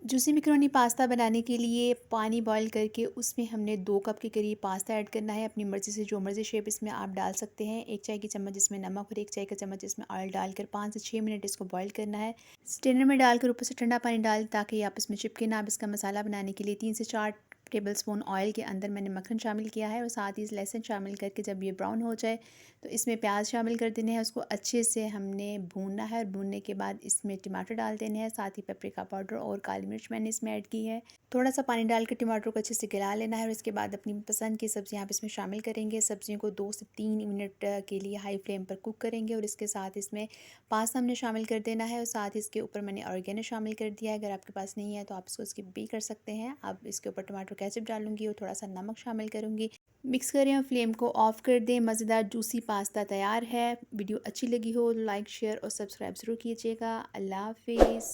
Juicy macaroni pasta बनाने के लिए पानी बॉईल करके उसमें हमने 2 कप के करीब पास्ता ऐड करना है। अपनी मर्ज़ी से जो मर्ज़ी शेप इसमें आप डाल सकते हैं। 1 चाय की चम्मच इसमें नमक और 1 चाय का चम्मच इसमें ऑयल डालकर 5 से 6 मिनट इसको बॉईल करना है। स्ट्रेनर में डालकर ऊपर से ठंडा पानी डाल ताकि ये आपस में चिपके ना। अब इसका मसाला बनाने के लिए 3 से 4 टेबलस्पून ऑयल के अंदर मैंने मक्खन शामिल किया है और साथ ही लहसुन शामिल करके जब ये ब्राउन हो जाए तो इसमें प्याज शामिल कर देने हैं। उसको अच्छे से हमने भूनना है और भूनने के बाद इसमें टमाटर डाल देने हैं। साथ ही पेपरिका पाउडर और काली मिर्च मैंने इसमें ऐड की है। थोड़ा सा पानी डाल के टमाटर को अच्छे से गला लेना है और इसके बाद अपनी पसंद की सब्जियां आप इसमें शामिल करेंगे। सब्जियों को 2 से 3 मिनट के लिए हाई फ्लेम पर कुक करेंगे और इसके साथ इसमें पास्ता हमने शामिल कर देना है और साथ ही इसके ऊपर मैंने ऑर्गेनो शामिल कर दिया है। अगर आपके पास नहीं है तो आप इसको स्किप भी कर सकते हैं। अब इसके ऊपर टमाटर केचप डालूंगी और थोड़ा सा नमक शामिल करूंगी। मिक्स करें और फ्लेम को ऑफ कर दें। मज़ेदार जूसी पास्ता तैयार है। वीडियो अच्छी लगी हो तो लाइक शेयर और सब्सक्राइब ज़रूर कीजिएगा। अल्लाह हाफिज़।